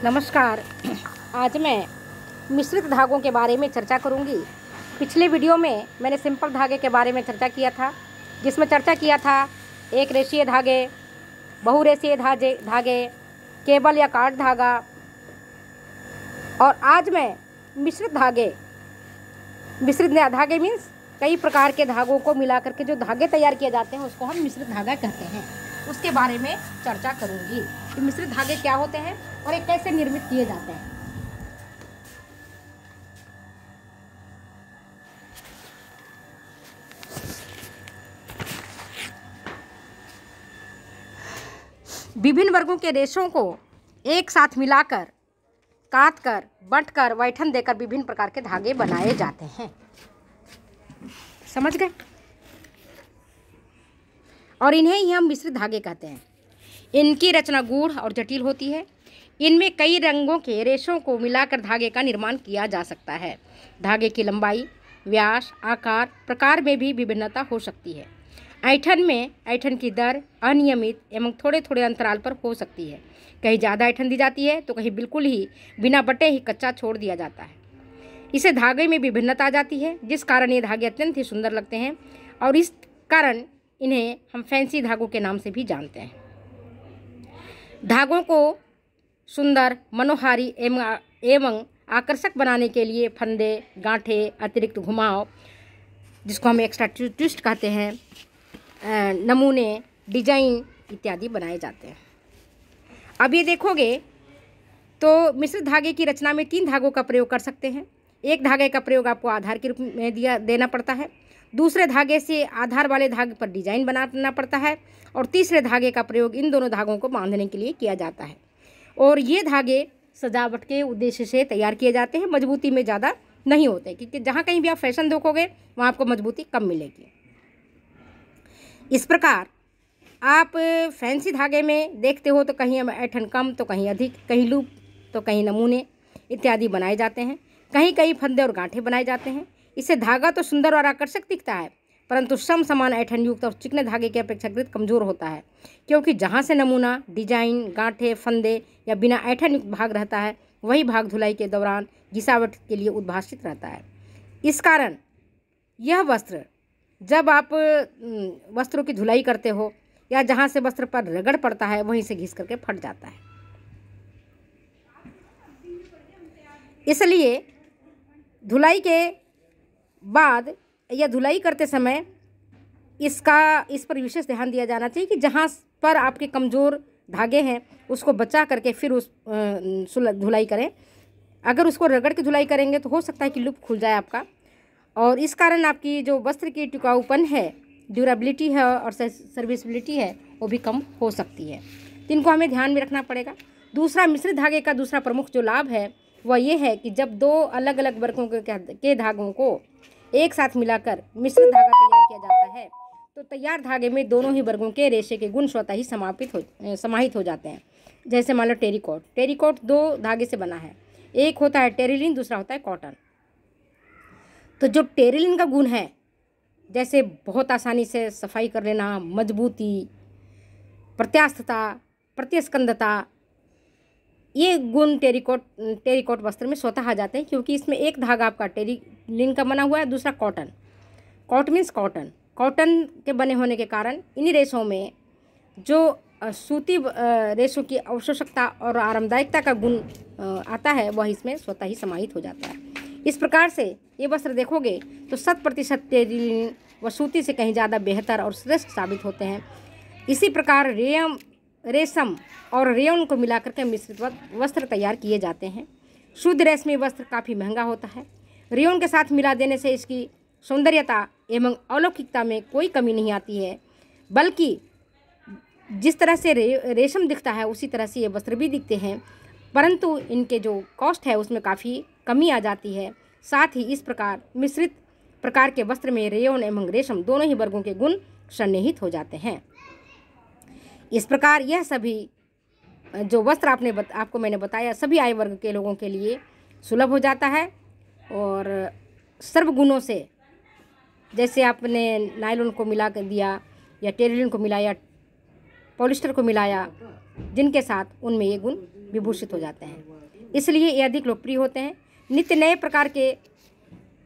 नमस्कार। आज मैं मिश्रित धागों के बारे में चर्चा करूंगी। पिछले वीडियो में मैंने सिंपल धागे के बारे में चर्चा किया था, जिसमें चर्चा किया था एक रेशीय धागे, बहुरेशीय धागे, केबल या कार्ड धागा। और आज मैं मिश्रित धागे मीन्स कई प्रकार के धागों को मिलाकर के जो धागे तैयार किए जाते हैं उसको हम मिश्रित धागा कहते हैं, उसके बारे में चर्चा करूंगी कि मिश्रित धागे क्या होते हैं और ये कैसे निर्मित किए जाते हैं। विभिन्न वर्गों के रेशों को एक साथ मिलाकर, काटकर, बंटकर, वैठन देकर विभिन्न प्रकार के धागे बनाए जाते हैं। समझ गए? और इन्हें ही हम मिश्रित धागे कहते हैं। इनकी रचना गूढ़ और जटिल होती है। इनमें कई रंगों के रेशों को मिलाकर धागे का निर्माण किया जा सकता है। धागे की लंबाई, व्यास, आकार, प्रकार में भी विभिन्नता हो सकती है। ऐंठन की दर अनियमित एवं थोड़े थोड़े अंतराल पर हो सकती है। कहीं ज़्यादा ऐंठन दी जाती है तो कहीं बिल्कुल ही बिना बटे ही कच्चा छोड़ दिया जाता है। इसे धागे में विभिन्नता आ जाती है, जिस कारण ये धागे अत्यंत ही सुंदर लगते हैं और इस कारण इन्हें हम फैंसी धागों के नाम से भी जानते हैं। धागों को सुंदर, मनोहारी एवं आकर्षक बनाने के लिए फंदे, गांठे, अतिरिक्त घुमाव, जिसको हम एक्स्ट्रा ट्विस्ट कहते हैं, नमूने, डिजाइन इत्यादि बनाए जाते हैं। अब ये देखोगे तो मिश्रित धागे की रचना में 3 धागों का प्रयोग कर सकते हैं। एक धागे का प्रयोग आपको आधार के रूप में देना पड़ता है, दूसरे धागे से आधार वाले धागे पर डिजाइन बनाना पड़ता है और तीसरे धागे का प्रयोग इन दोनों धागों को बांधने के लिए किया जाता है। और ये धागे सजावट के उद्देश्य से तैयार किए जाते हैं, मजबूती में ज़्यादा नहीं होते, क्योंकि जहाँ कहीं भी आप फैशन देखोगे वहाँ आपको मजबूती कम मिलेगी। इस प्रकार आप फैंसी धागे में देखते हो तो कहीं ऐंठन कम तो कहीं अधिक, कहीं लूप तो कहीं नमूने इत्यादि बनाए जाते हैं, कहीं कहीं फंदे और गांठे बनाए जाते हैं। इससे धागा तो सुंदर और आकर्षक दिखता है, परंतु समान ऐंठन युक्त और चिकने धागे के अपेक्षाकृत कमज़ोर होता है, क्योंकि जहाँ से नमूना, डिजाइन, गांठे, फंदे या बिना ऐंठन युक्त भाग रहता है वही भाग धुलाई के दौरान घिसावट के लिए उद्भासित रहता है। इस कारण यह वस्त्र, जब आप वस्त्रों की धुलाई करते हो या जहाँ से वस्त्र पर रगड़ पड़ता है वहीं से घिस करके फट जाता है। इसलिए धुलाई के बाद या धुलाई करते समय इस पर विशेष ध्यान दिया जाना चाहिए कि जहाँ पर आपके कमज़ोर धागे हैं उसको बचा करके फिर उस धुलाई करें। अगर उसको रगड़ के धुलाई करेंगे तो हो सकता है कि लूप खुल जाए आपका, और इस कारण आपकी जो वस्त्र की टिकाऊपन है, ड्यूरेबिलिटी है और सर्विसिबिलिटी है वो भी कम हो सकती है। तो इनको हमें ध्यान में रखना पड़ेगा। दूसरा, मिश्रित धागे का दूसरा प्रमुख जो लाभ है वह ये है कि जब 2 अलग अलग वर्गों के धागों को एक साथ मिलाकर मिश्रित धागा तैयार किया जाता है तो तैयार धागे में दोनों ही वर्गों के रेशे के गुण स्वतः ही समाहित हो जाते हैं। जैसे मान लो टेरिकॉट 2 धागे से बना है, एक होता है टेरिलिन, दूसरा होता है कॉटन। तो जो टेरिलिन का गुण है, जैसे बहुत आसानी से सफाई कर लेना, मजबूती, प्रत्यास्थता, प्रत्यस्कंदता, ये गुण टेरिकॉट वस्त्र में स्वतः आ जाते हैं, क्योंकि इसमें एक धागा आपका टेरिलिन का बना हुआ है, दूसरा कॉटन के बने होने के कारण इन रेशों में जो सूती रेशों की अवशोषकता और आरामदायकता का गुण आता है वह इसमें स्वतः ही समाहित हो जाता है। इस प्रकार से ये वस्त्र देखोगे तो 100% टेरिलिन व सूती से कहीं ज़्यादा बेहतर और श्रेष्ठ साबित होते हैं। इसी प्रकार रेशम और रेयन को मिलाकर के मिश्रित वस्त्र तैयार किए जाते हैं। शुद्ध रेशमी वस्त्र काफ़ी महंगा होता है। रेयन के साथ मिला देने से इसकी सौंदर्यता एवं अलौकिकता में कोई कमी नहीं आती है, बल्कि जिस तरह से रेशम दिखता है उसी तरह से ये वस्त्र भी दिखते हैं, परंतु इनके जो कॉस्ट है उसमें काफ़ी कमी आ जाती है। साथ ही इस प्रकार मिश्रित प्रकार के वस्त्र में रेयन एवं रेशम दोनों ही वर्गों के गुण सन्निहित हो जाते हैं। इस प्रकार यह सभी जो वस्त्र आपको मैंने बताया सभी आयु वर्ग के लोगों के लिए सुलभ हो जाता है और सर्व गुणों से, जैसे आपने नायलॉन को मिला कर दिया या टेरिलिन को मिलाया, पॉलिस्टर को मिलाया, जिनके साथ उनमें ये गुण विभूषित हो जाते हैं। इसलिए ये अधिक लोकप्रिय होते हैं। नित्य नए प्रकार के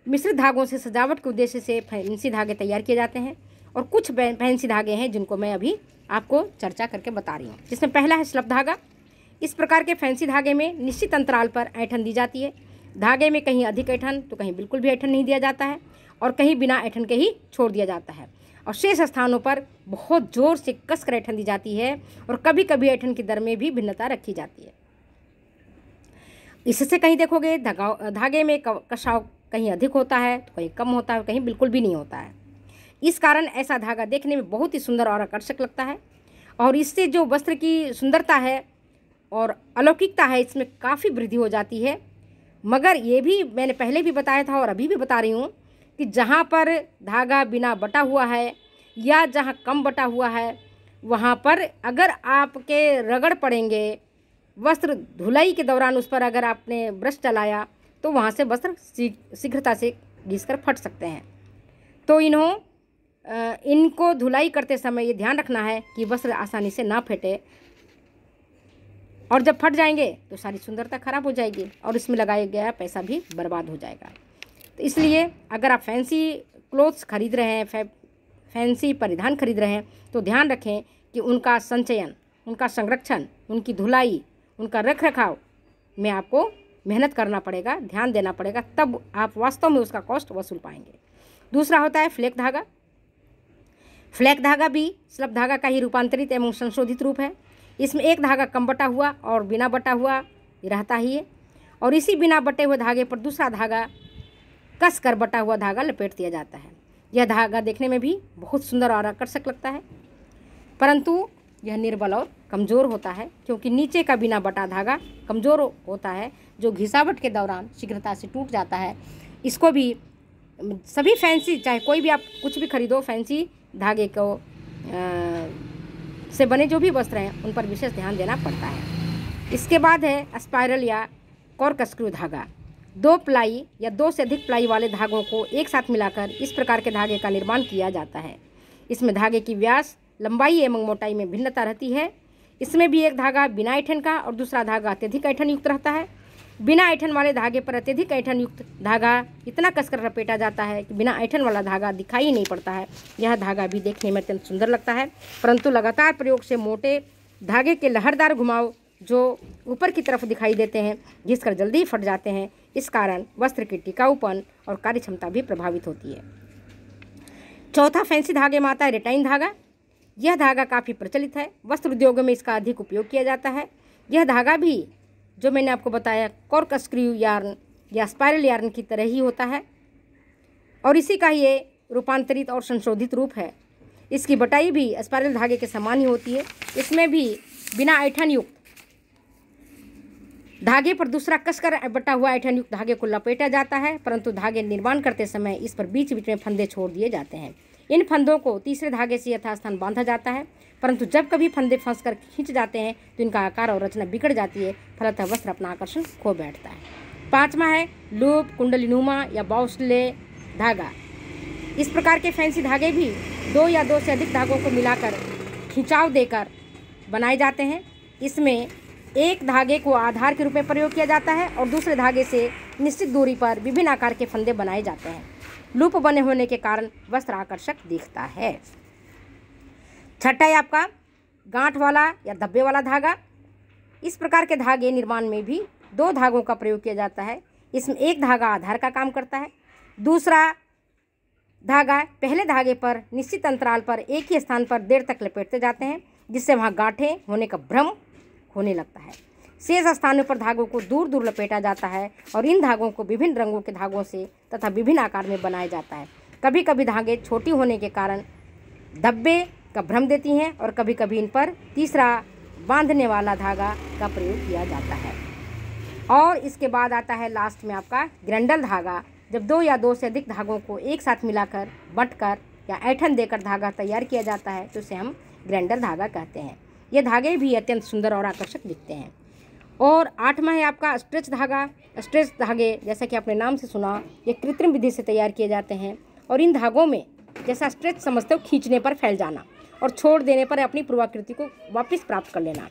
मिश्रित धागों से सजावट के उद्देश्य से फैंसी धागे तैयार किए जाते हैं। और कुछ फैंसी धागे हैं जिनको मैं अभी आपको चर्चा करके बता रही हूँ, जिसमें पहला है स्लप धागा। इस प्रकार के फैंसी धागे में निश्चित अंतराल पर ऐंठन दी जाती है। धागे में कहीं अधिक ऐंठन तो कहीं बिल्कुल भी ऐंठन नहीं दिया जाता है, और कहीं बिना ऐंठन के ही छोड़ दिया जाता है, और शेष स्थानों पर बहुत जोर से कसकर ऐंठन दी जाती है, और कभी कभी ऐंठन की दर में भी भिन्नता रखी जाती है। इससे कहीं देखोगे धागे में कसाव कहीं अधिक होता है तो कहीं कम होता है, कहीं बिल्कुल भी नहीं होता है। इस कारण ऐसा धागा देखने में बहुत ही सुंदर और आकर्षक लगता है, और इससे जो वस्त्र की सुंदरता है और अलौकिकता है इसमें काफ़ी वृद्धि हो जाती है। मगर ये भी मैंने पहले भी बताया था और अभी भी बता रही हूँ कि जहाँ पर धागा बिना बटा हुआ है या जहाँ कम बटा हुआ है, वहाँ पर अगर आपके रगड़ पड़ेंगे, वस्त्र धुलाई के दौरान उस पर अगर आपने ब्रश चलाया तो वहाँ से वस्त्र शीघ्रता से घिसकर फट सकते हैं। तो इनको धुलाई करते समय ये ध्यान रखना है कि वस्त्र आसानी से ना फटे, और जब फट जाएंगे तो सारी सुंदरता खराब हो जाएगी और इसमें लगाया गया पैसा भी बर्बाद हो जाएगा। तो इसलिए अगर आप फैंसी क्लोथ्स खरीद रहे हैं, फैंसी परिधान खरीद रहे हैं, तो ध्यान रखें कि उनका संचयन, उनका संरक्षण, उनकी धुलाई, उनका रख रखाव में आपको मेहनत करना पड़ेगा, ध्यान देना पड़ेगा, तब आप वास्तव में उसका कॉस्ट वसूल पाएंगे। दूसरा होता है फ्लेक धागा। फ्लेक धागा भी स्लप धागा का ही रूपांतरित एवं संशोधित रूप है। इसमें एक धागा कम बटा हुआ और बिना बटा हुआ रहता ही है, और इसी बिना बटे हुए धागे पर दूसरा धागा कस कर बटा हुआ धागा लपेट दिया जाता है। यह धागा देखने में भी बहुत सुंदर और आकर्षक लगता है, परंतु यह निर्बल और कमज़ोर होता है, क्योंकि नीचे का बिना बटा धागा कमज़ोर होता है, जो घिसावट के दौरान शीघ्रता से टूट जाता है। इसको भी सभी फैंसी, चाहे कोई भी आप कुछ भी खरीदो, फैंसी धागे को से बने जो भी वस्त्र हैं उन पर विशेष ध्यान देना पड़ता है। इसके बाद है स्पाइरल या कॉर्कस्क्रू धागा। 2 प्लाई या 2 से अधिक प्लाई वाले धागों को एक साथ मिलाकर इस प्रकार के धागे का निर्माण किया जाता है। इसमें धागे की व्यास, लंबाई एवं मोटाई में भिन्नता रहती है। इसमें भी एक धागा बिना ऐंठन का और दूसरा धागा अत्यधिक ऐंठन युक्त रहता है। बिना ऐंठन वाले धागे पर अत्यधिक ऐंठन युक्त धागा इतना कसकर लपेटा जाता है कि बिना ऐंठन वाला धागा दिखाई नहीं पड़ता है। यह धागा भी देखने में अत्यंत सुंदर लगता है, परंतु लगातार प्रयोग से मोटे धागे के लहरदार घुमाव जो ऊपर की तरफ दिखाई देते हैं, घिसकर जल्दी फट जाते हैं। इस कारण वस्त्र की टिकाऊपन और कार्यक्षमता भी प्रभावित होती है। चौथा फैंसी धागे में आता है रेटाइन धागा। यह धागा काफ़ी प्रचलित है, वस्त्र उद्योगों में इसका अधिक उपयोग किया जाता है। यह धागा भी जो मैंने आपको बताया कॉर्कस्क्रू यार्न या स्पाइरल यार्न की तरह ही होता है, और इसी का ये रूपांतरित और संशोधित रूप है। इसकी बटाई भी स्पाइरल धागे के समान ही होती है। इसमें भी बिना ऐंठन युक्त धागे पर दूसरा कसकर बटा हुआ ऐंठन युक्त धागे को लपेटा जाता है, परंतु धागे निर्माण करते समय इस पर बीच बीच में फंदे छोड़ दिए जाते हैं। इन फंदों को तीसरे धागे से यथास्थान बांधा जाता है, परंतु जब कभी फंदे फंसकर खींच जाते हैं तो इनका आकार और रचना बिगड़ जाती है, फलतः वस्त्र अपना आकर्षण खो बैठता है। 5वां है लूप, कुंडलीनुमा या बाउसले धागा। इस प्रकार के फैंसी धागे भी 2 या 2 से अधिक धागों को मिलाकर खिंचाव देकर बनाए जाते हैं। इसमें एक धागे को आधार के रूप में प्रयोग किया जाता है और दूसरे धागे से निश्चित दूरी पर विभिन्न आकार के फंदे बनाए जाते हैं। लूप बने होने के कारण वस्त्र आकर्षक दिखता है। छठा है आपका गांठ वाला या धब्बे वाला धागा। इस प्रकार के धागे निर्माण में भी 2 धागों का प्रयोग किया जाता है। इसमें एक धागा आधार का काम करता है, दूसरा धागा पहले धागे पर निश्चित अंतराल पर एक ही स्थान पर देर तक लपेटते जाते हैं, जिससे वहाँ गांठें होने का भ्रम होने लगता है। शेष स्थानों पर धागों को दूर दूर लपेटा जाता है और इन धागों को विभिन्न रंगों के धागों से तथा विभिन्न आकार में बनाया जाता है। कभी कभी धागे छोटी होने के कारण धब्बे का भ्रम देती हैं और कभी कभी इन पर तीसरा बांधने वाला धागा का प्रयोग किया जाता है। और इसके बाद आता है लास्ट में आपका ग्रैंडल धागा। जब 2 या 2 से अधिक धागों को एक साथ मिलाकर बंटकर या ऐंठन देकर धागा तैयार किया जाता है तो इसे हम ग्रैंडल धागा कहते हैं। ये धागे भी अत्यंत सुंदर और आकर्षक दिखते हैं। और 8वां है आपका स्ट्रेच धागा। स्ट्रेच धागे जैसा कि आपने नाम से सुना, ये कृत्रिम विधि से तैयार किए जाते हैं और इन धागों में जैसा स्ट्रेच समझते हो खींचने पर फैल जाना और छोड़ देने पर अपनी पूर्वाकृति को वापस प्राप्त कर लेना।